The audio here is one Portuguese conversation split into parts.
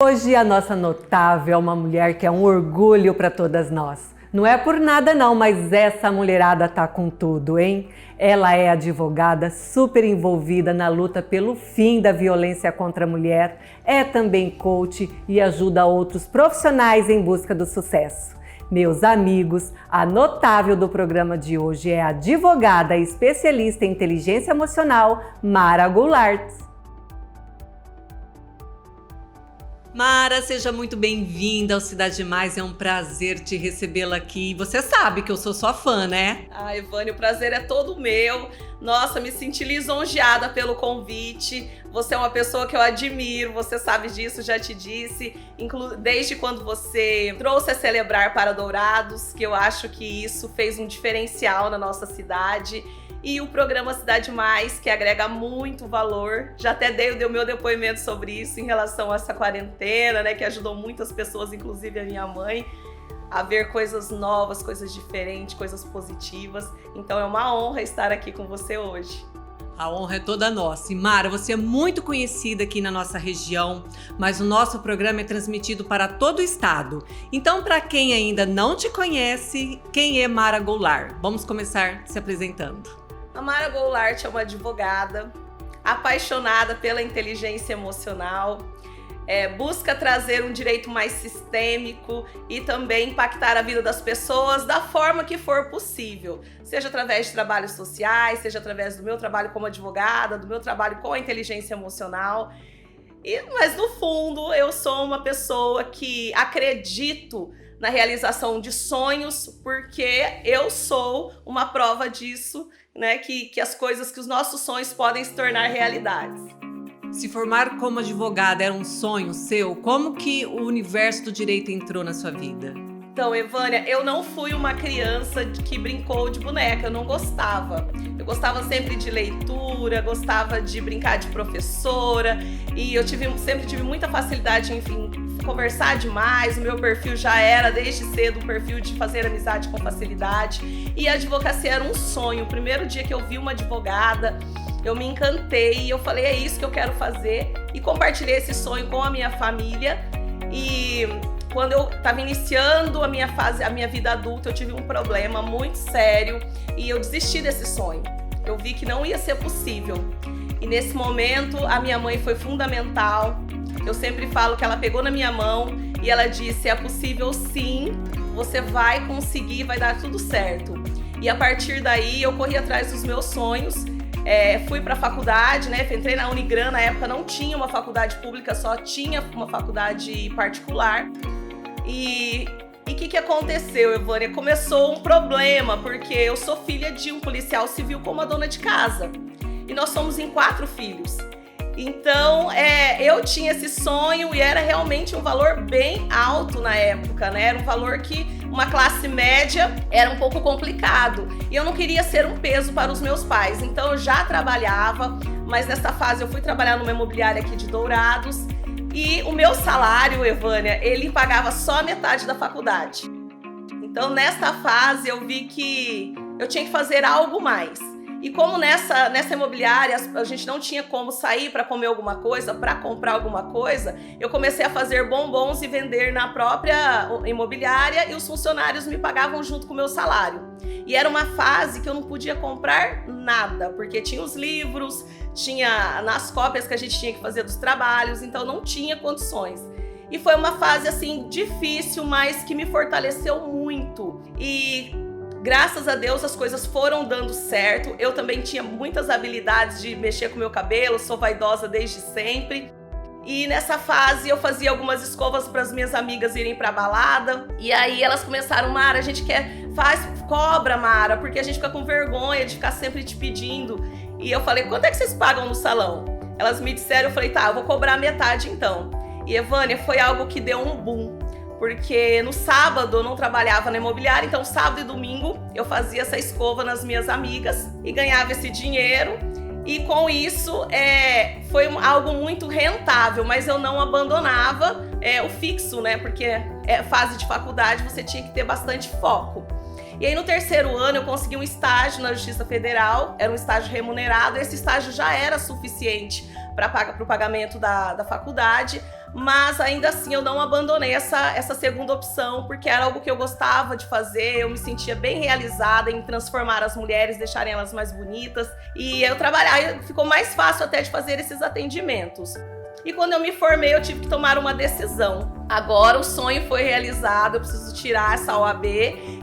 Hoje a nossa notável é uma mulher que é um orgulho para todas nós. Não é por nada não, mas essa mulherada tá com tudo, hein? Ela é advogada, super envolvida na luta pelo fim da violência contra a mulher, é também coach e ajuda outros profissionais em busca do sucesso. Meus amigos, a notável do programa de hoje é a advogada e especialista em inteligência emocional, Mara Goulart. Mara, seja muito bem-vinda ao Cidade Mais, é um prazer te recebê-la aqui. Você sabe que eu sou sua fã, né? Ah, Evânia, o prazer é todo meu. Nossa, me senti lisonjeada pelo convite. Você é uma pessoa que eu admiro, você sabe disso, já te disse. Desde quando você trouxe a Celebrar para Dourados, que eu acho que isso fez um diferencial na nossa cidade. E o programa Cidade Mais, que agrega muito valor. Já até dei o meu depoimento sobre isso em relação a essa quarentena, né? Que ajudou muitas pessoas, inclusive a minha mãe, a ver coisas novas, coisas diferentes, coisas positivas. Então é uma honra estar aqui com você hoje. A honra é toda nossa. E Mara, você é muito conhecida aqui na nossa região, mas o nosso programa é transmitido para todo o estado. Então, para quem ainda não te conhece, quem é Mara Goulart? Vamos começar se apresentando. A Mara Goulart é uma advogada apaixonada pela inteligência emocional, busca trazer um direito mais sistêmico e também impactar a vida das pessoas da forma que for possível, seja através de trabalhos sociais, seja através do meu trabalho como advogada, do meu trabalho com a inteligência emocional. Mas no fundo eu sou uma pessoa que acredito na realização de sonhos, porque eu sou uma prova disso, né? Que as coisas, que os nossos sonhos podem se tornar realidades. Se formar como advogada era um sonho seu, como que o universo do direito entrou na sua vida? Então, Evânia, eu não fui uma criança que brincou de boneca, eu não gostava. Eu gostava sempre de leitura, gostava de brincar de professora e eu sempre tive muita facilidade em, conversar demais. O meu perfil já era desde cedo um perfil de fazer amizade com facilidade e a advocacia era um sonho. O primeiro dia que eu vi uma advogada, eu me encantei e eu falei, é isso que eu quero fazer, e compartilhei esse sonho com a minha família. E quando eu estava iniciando a minha vida adulta, eu tive um problema muito sério e eu desisti desse sonho. Eu vi que não ia ser possível. E nesse momento, a minha mãe foi fundamental. Eu sempre falo que ela pegou na minha mão e ela disse, é possível sim, você vai conseguir, vai dar tudo certo. E a partir daí, eu corri atrás dos meus sonhos. Fui para a faculdade, né? Entrei na Unigran, na época não tinha uma faculdade pública, só tinha uma faculdade particular. E o que aconteceu, Evânia? Começou um problema, porque eu sou filha de um policial civil como a dona de casa. E nós somos em 4 filhos. Então, eu tinha esse sonho e era realmente um valor bem alto na época, né? Era um valor que uma classe média era um pouco complicado. E eu não queria ser um peso para os meus pais. Então, eu já trabalhava, mas nessa fase eu fui trabalhar numa imobiliária aqui de Dourados. E o meu salário, Evânia, ele pagava só metade da faculdade. Então, nessa fase, eu vi que eu tinha que fazer algo mais. E como nessa imobiliária a gente não tinha como sair para comer alguma coisa, para comprar alguma coisa, eu comecei a fazer bombons e vender na própria imobiliária e os funcionários me pagavam junto com o meu salário. E era uma fase que eu não podia comprar nada, porque tinha os livros, tinha nas cópias que a gente tinha que fazer dos trabalhos, então não tinha condições. E foi uma fase assim difícil, mas que me fortaleceu muito. E graças a Deus as coisas foram dando certo. Eu também tinha muitas habilidades de mexer com o meu cabelo, sou vaidosa desde sempre. E nessa fase eu fazia algumas escovas para as minhas amigas irem para balada. E aí elas começaram, Mara, a gente cobra, Mara, porque a gente fica com vergonha de ficar sempre te pedindo. E eu falei, quanto é que vocês pagam no salão? Elas me disseram, eu falei, tá, eu vou cobrar metade então. E Evânia, foi algo que deu um boom. Porque no sábado eu não trabalhava na imobiliária, então sábado e domingo eu fazia essa escova nas minhas amigas e ganhava esse dinheiro. E com isso foi algo muito rentável, mas eu não abandonava o fixo, né? Porque fase de faculdade você tinha que ter bastante foco. E aí no 3º ano eu consegui um estágio na Justiça Federal, era um estágio remunerado, esse estágio já era suficiente para o pagamento da faculdade, mas ainda assim eu não abandonei essa segunda opção, porque era algo que eu gostava de fazer, eu me sentia bem realizada em transformar as mulheres, deixarem elas mais bonitas, e eu trabalhar, ficou mais fácil até de fazer esses atendimentos. E quando eu me formei, eu tive que tomar uma decisão. Agora o sonho foi realizado, eu preciso tirar essa OAB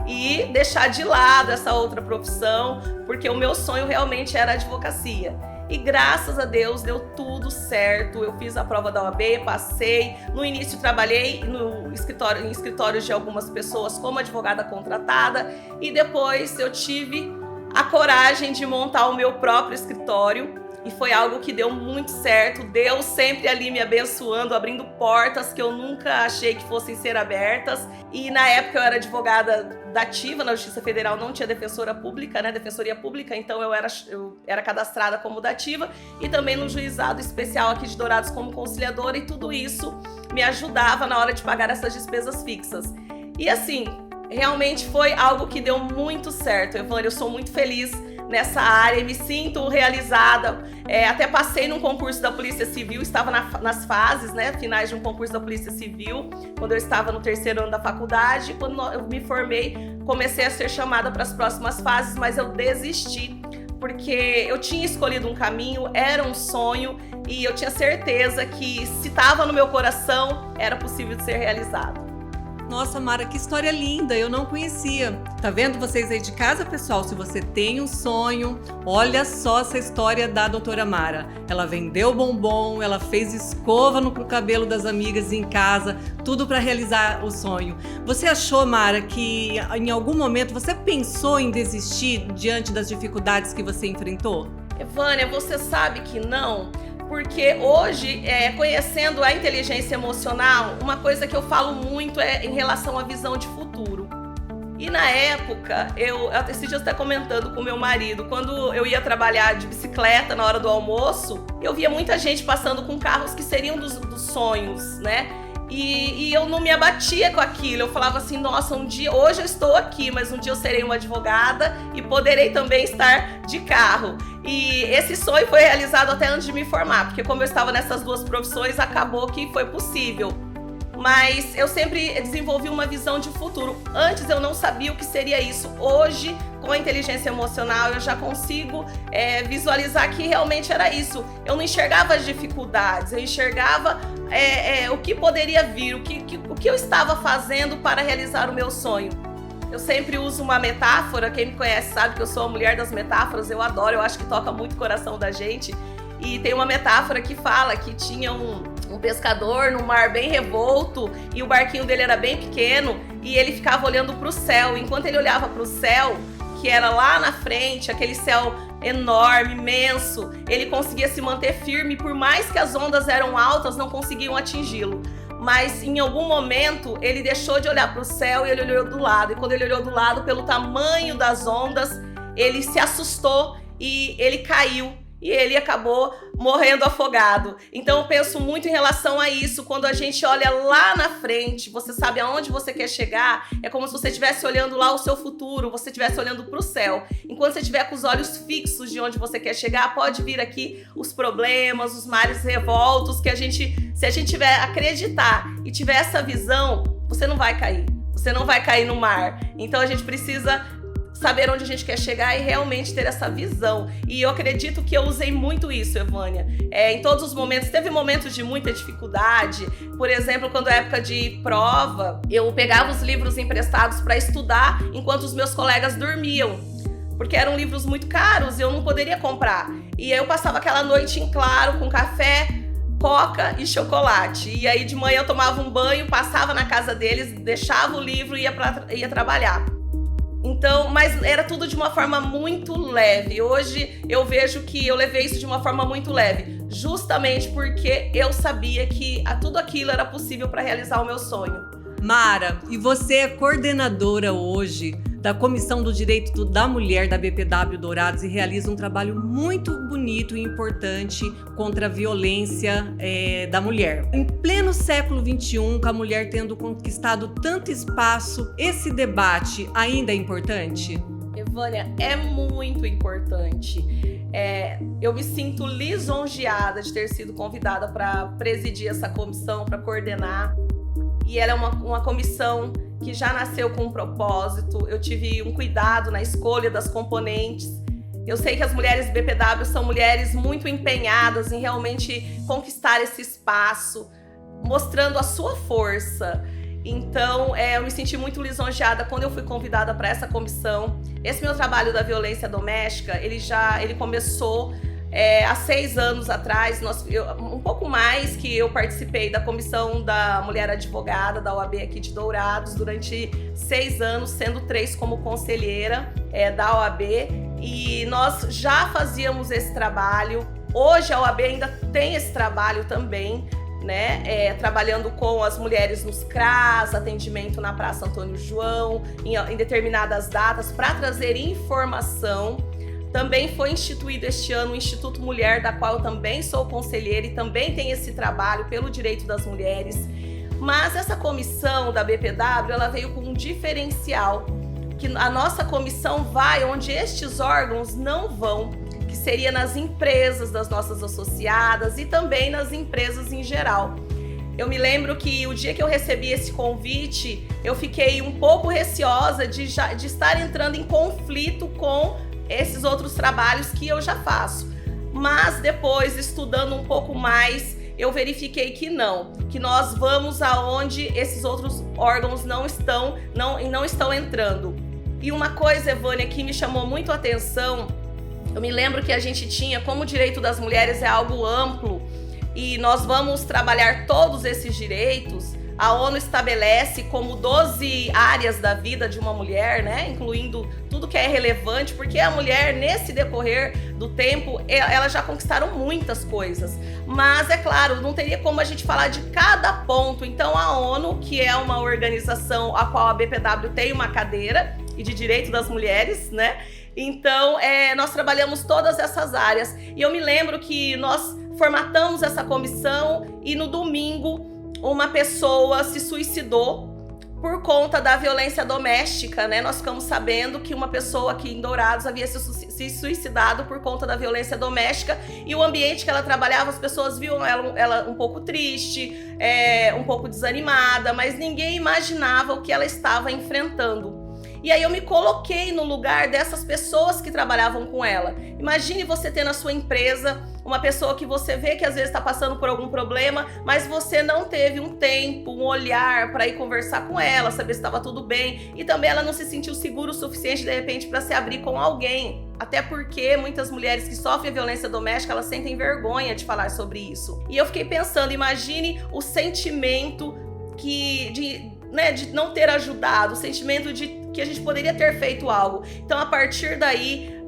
e deixar de lado essa outra profissão, porque o meu sonho realmente era a advocacia. E graças a Deus deu tudo certo, eu fiz a prova da OAB, passei. No início trabalhei em escritórios de algumas pessoas como advogada contratada, e depois eu tive a coragem de montar o meu próprio escritório. E foi algo que deu muito certo, Deus sempre ali me abençoando, abrindo portas que eu nunca achei que fossem ser abertas. E na época eu era advogada dativa na Justiça Federal, não tinha defensora pública, né, defensoria pública, então eu era cadastrada como dativa, e também no juizado especial aqui de Dourados como conciliadora, e tudo isso me ajudava na hora de pagar essas despesas fixas. E assim, realmente foi algo que deu muito certo, Evânia, eu sou muito feliz nessa área, me sinto realizada. Até passei num concurso da Polícia Civil, estava nas fases, né, finais de um concurso da Polícia Civil, quando eu estava no 3º ano da faculdade. Quando eu me formei, comecei a ser chamada para as próximas fases, mas eu desisti, porque eu tinha escolhido um caminho, era um sonho, e eu tinha certeza que se estava no meu coração, era possível de ser realizado. Nossa, Mara, que história linda, eu não conhecia. Tá vendo vocês aí de casa, pessoal? Se você tem um sonho, olha só essa história da doutora Mara. Ela vendeu bombom, ela fez escova no cabelo das amigas em casa, tudo para realizar o sonho. Você achou, Mara, que em algum momento você pensou em desistir diante das dificuldades que você enfrentou? Evânia, você sabe que não? Porque hoje, conhecendo a inteligência emocional, uma coisa que eu falo muito é em relação à visão de futuro. E na época, esses dias até comentando com meu marido, quando eu ia trabalhar de bicicleta na hora do almoço, eu via muita gente passando com carros que seriam dos sonhos, né? E eu não me abatia com aquilo, eu falava assim, nossa, hoje eu estou aqui, mas um dia eu serei uma advogada e poderei também estar de carro. E esse sonho foi realizado até antes de me formar, porque como eu estava nessas duas profissões, acabou que foi possível. Mas eu sempre desenvolvi uma visão de futuro. Antes eu não sabia o que seria isso. Hoje, com a inteligência emocional, eu já consigo visualizar que realmente era isso. Eu não enxergava as dificuldades, eu enxergava o que poderia vir, o que eu estava fazendo para realizar o meu sonho. Eu sempre uso uma metáfora, quem me conhece sabe que eu sou a mulher das metáforas, eu adoro, eu acho que toca muito o coração da gente. E tem uma metáfora que fala que tinha um pescador num mar bem revolto e o barquinho dele era bem pequeno e ele ficava olhando para o céu. Enquanto ele olhava para o céu, que era lá na frente, aquele céu enorme, imenso, ele conseguia se manter firme, por mais que as ondas eram altas, não conseguiam atingi-lo. Mas em algum momento ele deixou de olhar para o céu e ele olhou do lado. E quando ele olhou do lado, pelo tamanho das ondas, ele se assustou e ele caiu. E ele acabou morrendo afogado. Então eu penso muito em relação a isso. Quando a gente olha lá na frente, você sabe aonde você quer chegar, é como se você estivesse olhando lá o seu futuro, você estivesse olhando para o céu. Enquanto você estiver com os olhos fixos de onde você quer chegar, pode vir aqui os problemas, os mares revoltos, que se a gente tiver acreditar e tiver essa visão, você não vai cair. Você não vai cair no mar. Então a gente precisa saber onde a gente quer chegar e realmente ter essa visão. E eu acredito que eu usei muito isso, Evânia. Em todos os momentos, teve momentos de muita dificuldade. Por exemplo, quando é época de prova, eu pegava os livros emprestados para estudar enquanto os meus colegas dormiam, porque eram livros muito caros e eu não poderia comprar. E aí eu passava aquela noite em claro com café, coca e chocolate. E aí de manhã eu tomava um banho, passava na casa deles, deixava o livro e ia trabalhar. Então, mas era tudo de uma forma muito leve. Hoje eu vejo que eu levei isso de uma forma muito leve, justamente porque eu sabia que tudo aquilo era possível para realizar o meu sonho. Mara, e você é coordenadora hoje da Comissão do Direito da Mulher da BPW Dourados e realiza um trabalho muito bonito e importante contra a violência da mulher. Em pleno século XXI, com a mulher tendo conquistado tanto espaço, esse debate ainda é importante? Vânia, é muito importante. Eu me sinto lisonjeada de ter sido convidada para presidir essa comissão, para coordenar. E ela é uma comissão que já nasceu com um propósito. Eu tive um cuidado na escolha das componentes. Eu sei que as mulheres do BPW são mulheres muito empenhadas em realmente conquistar esse espaço, mostrando a sua força. Então, eu me senti muito lisonjeada quando eu fui convidada para essa comissão. Esse meu trabalho da violência doméstica, ele começou há 6 anos atrás, um pouco mais, que eu participei da comissão da mulher advogada da OAB aqui de Dourados durante 6 anos, sendo 3 como conselheira da OAB, e nós já fazíamos esse trabalho. Hoje a OAB ainda tem esse trabalho também, né? Trabalhando com as mulheres nos CRAS, atendimento na Praça Antônio João, em determinadas datas, para trazer informação. Também foi instituído este ano o Instituto Mulher, da qual eu também sou conselheira e também tem esse trabalho pelo direito das mulheres. Mas essa comissão da BPW, ela veio com um diferencial, que a nossa comissão vai onde estes órgãos não vão, que seria nas empresas das nossas associadas e também nas empresas em geral. Eu me lembro que o dia que eu recebi esse convite, eu fiquei um pouco receosa de estar entrando em conflito com esses outros trabalhos que eu já faço. Mas depois, estudando um pouco mais, eu verifiquei que não, que nós vamos aonde esses outros órgãos não estão entrando. E uma coisa, Vânia, que me chamou muito a atenção, eu me lembro que a gente tinha, como o direito das mulheres é algo amplo, e nós vamos trabalhar todos esses direitos. A ONU estabelece como 12 áreas da vida de uma mulher, né? Incluindo tudo que é relevante, porque a mulher, nesse decorrer do tempo, elas já conquistaram muitas coisas. Mas, é claro, não teria como a gente falar de cada ponto. Então, a ONU, que é uma organização a qual a BPW tem uma cadeira, e de direito das mulheres, né? Então, nós trabalhamos todas essas áreas. E eu me lembro que nós formatamos essa comissão e no domingo uma pessoa se suicidou por conta da violência doméstica, né? Nós ficamos sabendo que uma pessoa aqui em Dourados havia se suicidado por conta da violência doméstica, e o ambiente que ela trabalhava, as pessoas viam ela um pouco triste, um pouco desanimada, mas ninguém imaginava o que ela estava enfrentando. E aí eu me coloquei no lugar dessas pessoas que trabalhavam com ela. Imagine você ter na sua empresa uma pessoa que você vê que às vezes está passando por algum problema, mas você não teve um tempo, um olhar para ir conversar com ela, saber se estava tudo bem. E também ela não se sentiu segura o suficiente, de repente, para se abrir com alguém. Até porque muitas mulheres que sofrem violência doméstica, elas sentem vergonha de falar sobre isso. E eu fiquei pensando, imagine o sentimento de não ter ajudado, o sentimento de que a gente poderia ter feito algo. Então, a partir daí,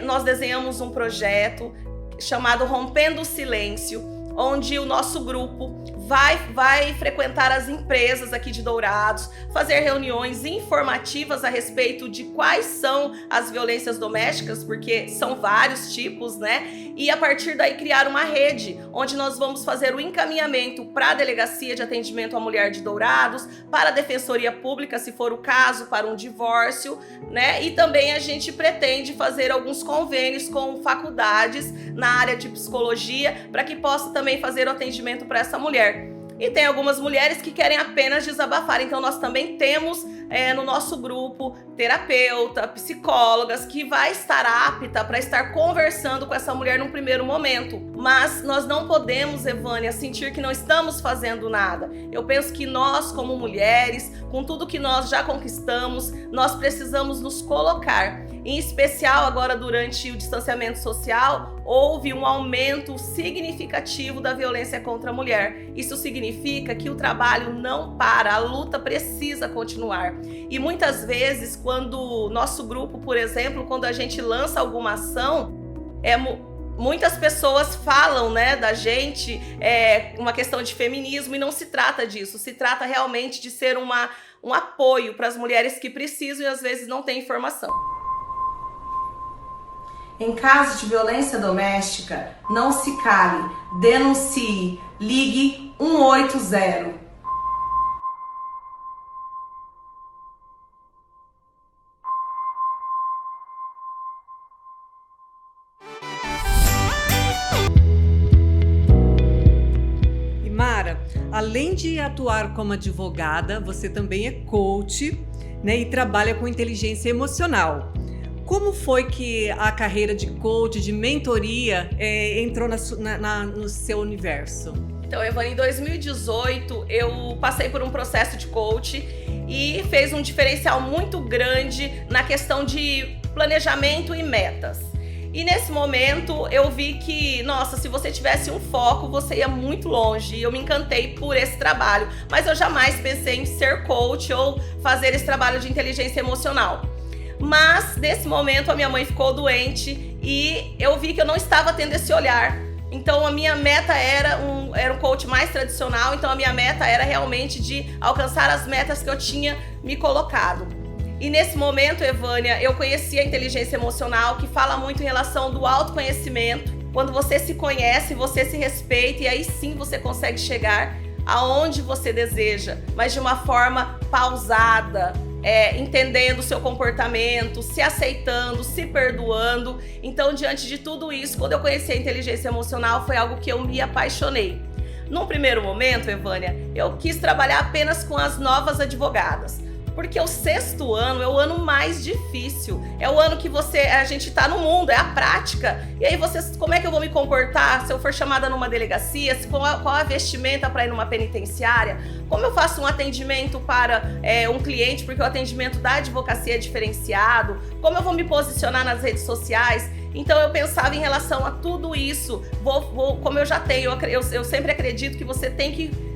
nós desenhamos um projeto chamado Rompendo o Silêncio, onde o nosso grupo vai frequentar as empresas aqui de Dourados, fazer reuniões informativas a respeito de quais são as violências domésticas, porque são vários tipos, né? E a partir daí criar uma rede, onde nós vamos fazer o encaminhamento para a Delegacia de Atendimento à Mulher de Dourados, para a Defensoria Pública, se for o caso, para um divórcio, né? E também a gente pretende fazer alguns convênios com faculdades na área de psicologia, para que possa também fazer o atendimento para essa mulher. E tem algumas mulheres que querem apenas desabafar, então nós também temos no nosso grupo terapeuta, psicólogas, que vai estar apta para estar conversando com essa mulher num primeiro momento. Mas nós não podemos, Evânia, sentir que não estamos fazendo nada. Eu penso que nós, como mulheres, com tudo que nós já conquistamos, nós precisamos nos colocar. Em especial agora durante o distanciamento social, houve um aumento significativo da violência contra a mulher. Isso significa que o trabalho não para, a luta precisa continuar. E muitas vezes, quando o nosso grupo, por exemplo, quando a gente lança alguma ação, muitas pessoas falam, né, da gente, uma questão de feminismo, e não se trata disso. Se trata realmente de ser um apoio para as mulheres que precisam e às vezes não têm informação. Em caso de violência doméstica, não se cale, denuncie, ligue 180. atuar como advogada, você também é coach, né, e trabalha com inteligência emocional. Como foi que a carreira de coach, de mentoria, entrou no seu universo? Então, Evânia, em 2018 eu passei por um processo de coach e fez um diferencial muito grande na questão de planejamento e metas. E nesse momento eu vi que, nossa, se você tivesse um foco, você ia muito longe. E eu me encantei por esse trabalho, mas eu jamais pensei em ser coach ou fazer esse trabalho de inteligência emocional. Mas nesse momento a minha mãe ficou doente e eu vi que eu não estava tendo esse olhar. Então a minha meta era um coach mais tradicional, então a minha meta era realmente de alcançar as metas que eu tinha me colocado. E nesse momento, Evânia, eu conheci a inteligência emocional, que fala muito em relação do autoconhecimento. Quando você se conhece, você se respeita e aí sim você consegue chegar aonde você deseja, mas de uma forma pausada, entendendo o seu comportamento, se aceitando, se perdoando. Então, diante de tudo isso, quando eu conheci a inteligência emocional, foi algo que eu me apaixonei. Num primeiro momento, Evânia, eu quis trabalhar apenas com as novas advogadas. Porque o sexto ano é o ano mais difícil, é o ano que a gente tá no mundo, é a prática. E aí como é que eu vou me comportar se eu for chamada numa delegacia, qual a vestimenta para ir numa penitenciária? Como eu faço um atendimento para um cliente, porque o atendimento da advocacia é diferenciado? Como eu vou me posicionar nas redes sociais? Então eu pensava em relação a tudo isso, como eu já tenho, eu sempre acredito que você tem que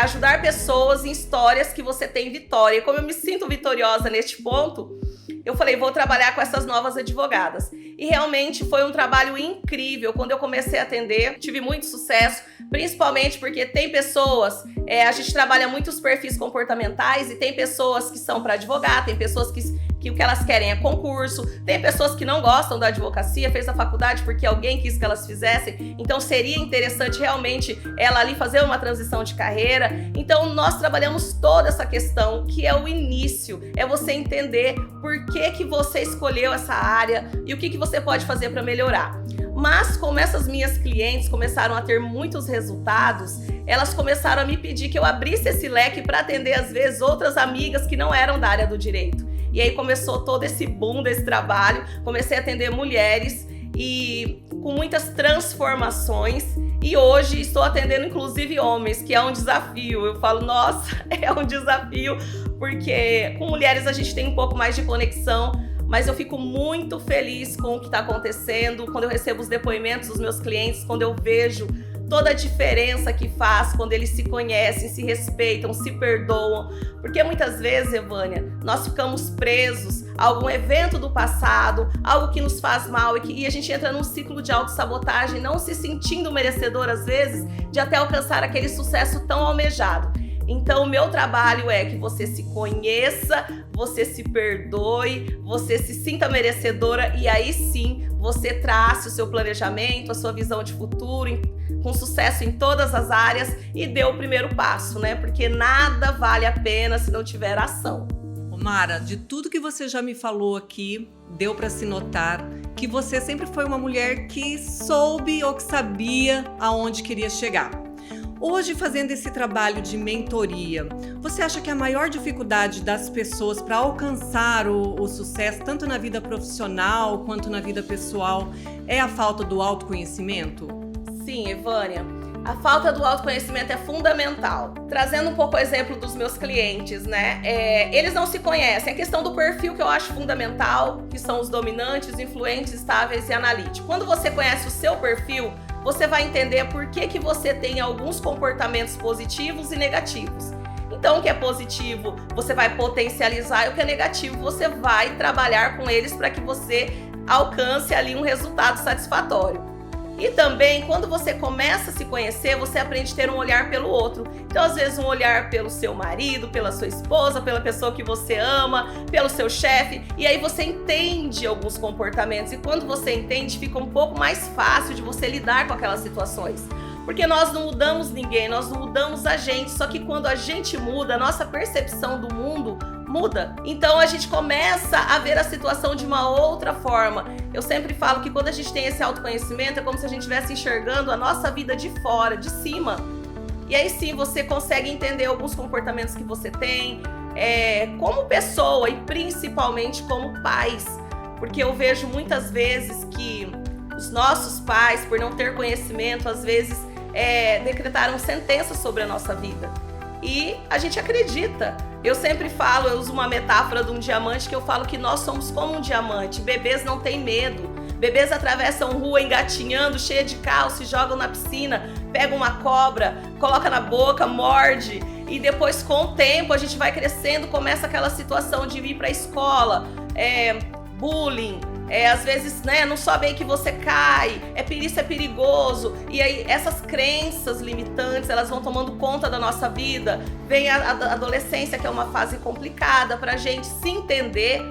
ajudar pessoas em histórias que você tem vitória. E como eu me sinto vitoriosa neste ponto, eu falei, vou trabalhar com essas novas advogadas. E realmente foi um trabalho incrível. Quando eu comecei a atender, tive muito sucesso, principalmente porque tem pessoas, a gente trabalha muitos perfis comportamentais e tem pessoas que são para advogar, tem pessoas que o que elas querem é concurso, tem pessoas que não gostam da advocacia, fez a faculdade porque alguém quis que elas fizessem, então seria interessante realmente ela ali fazer uma transição de carreira. Então nós trabalhamos toda essa questão, que é o início, é você entender por que você escolheu essa área e o que você pode fazer para melhorar. Mas como essas minhas clientes começaram a ter muitos resultados, elas começaram a me pedir que eu abrisse esse leque para atender às vezes outras amigas que não eram da área do direito. E aí começou todo esse boom desse trabalho, comecei a atender mulheres e com muitas transformações. E hoje estou atendendo inclusive homens, que é um desafio. Eu falo, nossa, é um desafio, porque com mulheres a gente tem um pouco mais de conexão, mas eu fico muito feliz com o que está acontecendo, quando eu recebo os depoimentos dos meus clientes, quando eu vejo toda a diferença que faz quando eles se conhecem, se respeitam, se perdoam. Porque muitas vezes, Evânia, nós ficamos presos a algum evento do passado, algo que nos faz mal e a gente entra num ciclo de autossabotagem, não se sentindo merecedor, às vezes, de até alcançar aquele sucesso tão almejado. Então, o meu trabalho é que você se conheça, você se perdoe, você se sinta merecedora e aí sim você trace o seu planejamento, a sua visão de futuro, com sucesso em todas as áreas e dê o primeiro passo, né? Porque nada vale a pena se não tiver ação. Mara, de tudo que você já me falou aqui, deu para se notar que você sempre foi uma mulher que soube ou que sabia aonde queria chegar. Hoje, fazendo esse trabalho de mentoria, você acha que a maior dificuldade das pessoas para alcançar o sucesso, tanto na vida profissional quanto na vida pessoal, é a falta do autoconhecimento? Sim, Evânia. A falta do autoconhecimento é fundamental. Trazendo um pouco o exemplo dos meus clientes, né? Eles não se conhecem. A questão do perfil que eu acho fundamental, que são os dominantes, influentes, estáveis e analíticos. Quando você conhece o seu perfil, você vai entender por que você tem alguns comportamentos positivos e negativos. Então, o que é positivo, você vai potencializar, e o que é negativo, você vai trabalhar com eles para que você alcance ali um resultado satisfatório. E também, quando você começa a se conhecer, você aprende a ter um olhar pelo outro. Então, às vezes, um olhar pelo seu marido, pela sua esposa, pela pessoa que você ama, pelo seu chefe. E aí você entende alguns comportamentos. E quando você entende, fica um pouco mais fácil de você lidar com aquelas situações. Porque nós não mudamos ninguém, nós não mudamos a gente. Só que quando a gente muda, a nossa percepção do mundo muda. Então a gente começa a ver a situação de uma outra forma. Eu sempre falo que quando a gente tem esse autoconhecimento, é como se a gente estivesse enxergando a nossa vida de fora, de cima. E aí sim você consegue entender alguns comportamentos que você tem, como pessoa e principalmente como pais. Porque eu vejo muitas vezes que os nossos pais, por não ter conhecimento, às vezes decretaram sentenças sobre a nossa vida. E a gente acredita. Eu sempre falo, eu uso uma metáfora de um diamante, que eu falo que nós somos como um diamante. Bebês não têm medo. Bebês atravessam rua engatinhando, cheia de caos, se jogam na piscina, pegam uma cobra, coloca na boca, morde. E depois, com o tempo, a gente vai crescendo, começa aquela situação de ir para a escola, bullying. Às vezes, não sobe aí que você cai, isso é perigoso. E aí essas crenças limitantes, elas vão tomando conta da nossa vida. Vem a adolescência, que é uma fase complicada pra gente se entender,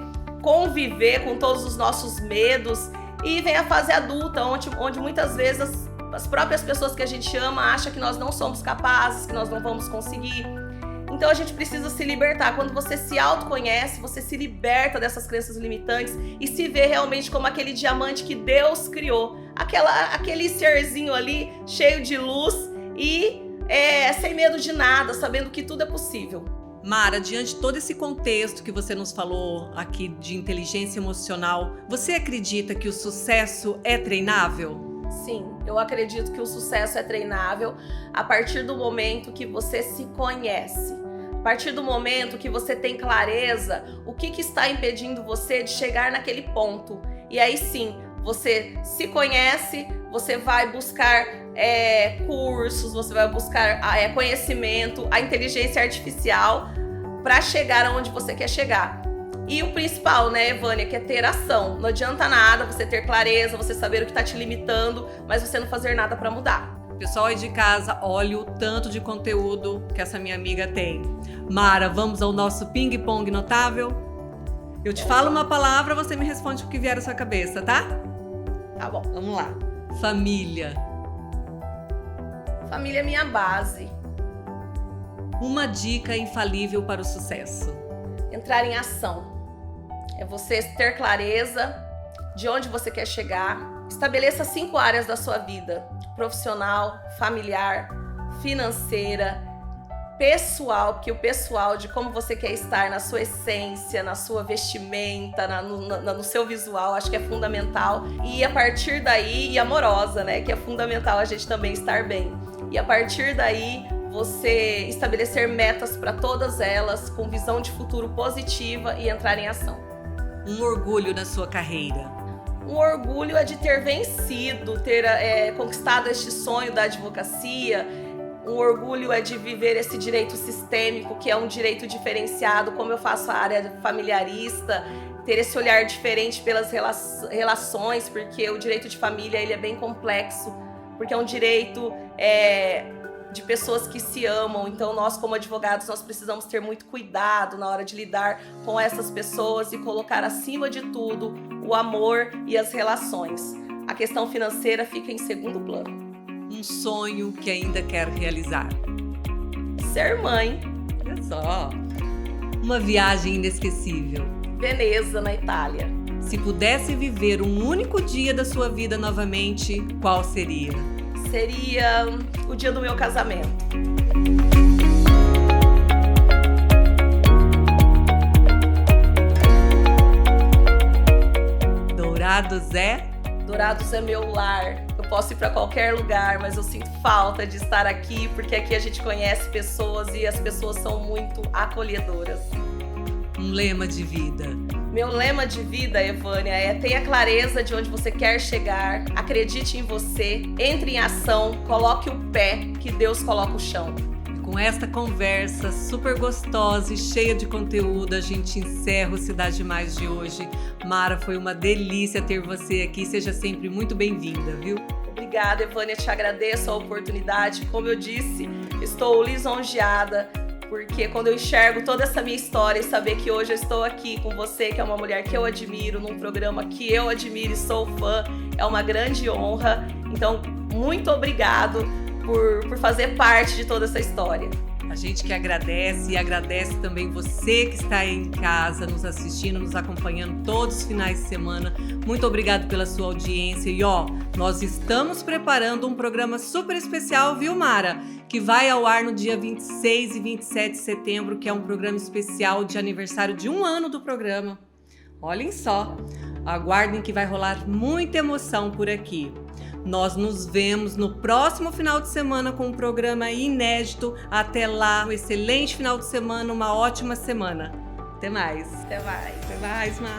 conviver com todos os nossos medos. E vem a fase adulta, onde muitas vezes as próprias pessoas que a gente ama acham que nós não somos capazes, que nós não vamos conseguir. Então a gente precisa se libertar. Quando você se autoconhece, você se liberta dessas crenças limitantes e se vê realmente como aquele diamante que Deus criou. Aquele serzinho ali, cheio de luz e sem medo de nada, sabendo que tudo é possível. Mara, diante de todo esse contexto que você nos falou aqui de inteligência emocional, você acredita que o sucesso é treinável? Sim, eu acredito que o sucesso é treinável a partir do momento que você se conhece. A partir do momento que você tem clareza o que está impedindo você de chegar naquele ponto. E aí sim, você se conhece, você vai buscar cursos, você vai buscar conhecimento, a inteligência artificial para chegar aonde você quer chegar. E o principal, né, Vânia, que é ter ação. Não adianta nada você ter clareza, você saber o que está te limitando, mas você não fazer nada para mudar. Pessoal aí de casa, olha o tanto de conteúdo que essa minha amiga tem. Mara, vamos ao nosso ping-pong notável? Eu te falo uma palavra, você me responde o que vier à sua cabeça, tá? Tá bom. Vamos lá. Família. Família é minha base. Uma dica infalível para o sucesso. Entrar em ação. É você ter clareza de onde você quer chegar. Estabeleça 5 áreas da sua vida: profissional, familiar, financeira, pessoal, porque o pessoal de como você quer estar na sua essência, na sua vestimenta, no seu visual, acho que é fundamental. E a partir daí, e amorosa, né, que é fundamental a gente também estar bem. E a partir daí, você estabelecer metas para todas elas, com visão de futuro positiva e entrar em ação. Um orgulho na sua carreira. Um orgulho é de ter vencido, ter conquistado este sonho da advocacia. Um orgulho é de viver esse direito sistêmico, que é um direito diferenciado, como eu faço a área familiarista, ter esse olhar diferente pelas relações, porque o direito de família ele é bem complexo, porque é um direito de pessoas que se amam. Então nós, como advogados, nós precisamos ter muito cuidado na hora de lidar com essas pessoas e colocar acima de tudo o amor e as relações. A questão financeira fica em segundo plano. Um sonho que ainda quer realizar. Ser mãe. Olha só. Uma viagem inesquecível. Veneza, na Itália. Se pudesse viver um único dia da sua vida novamente, qual seria? Seria o dia do meu casamento. Dourados é? Dourados é meu lar. Eu posso ir para qualquer lugar, mas eu sinto falta de estar aqui, porque aqui a gente conhece pessoas e as pessoas são muito acolhedoras. Um lema de vida. Meu lema de vida, Evânia, tenha clareza de onde você quer chegar, acredite em você, entre em ação, coloque o pé, que Deus coloca o chão. E com esta conversa super gostosa e cheia de conteúdo, a gente encerra o Cidade Mais de hoje. Mara, foi uma delícia ter você aqui, seja sempre muito bem-vinda, viu? Obrigada, Evânia, te agradeço a oportunidade. Como eu disse, estou lisonjeada, porque quando eu enxergo toda essa minha história e saber que hoje eu estou aqui com você, que é uma mulher que eu admiro, num programa que eu admiro e sou fã, é uma grande honra. Então, muito obrigado por fazer parte de toda essa história. A gente que agradece e agradece também você que está aí em casa, nos assistindo, nos acompanhando todos os finais de semana. Muito obrigado pela sua audiência. E nós estamos preparando um programa super especial, viu, Mara? Que vai ao ar no dia 26 e 27 de setembro, que é um programa especial de aniversário de 1 ano do programa. Olhem só, aguardem que vai rolar muita emoção por aqui. Nós nos vemos no próximo final de semana com um programa inédito. Até lá, um excelente final de semana, uma ótima semana. Até mais. Até mais. Até mais, Mara.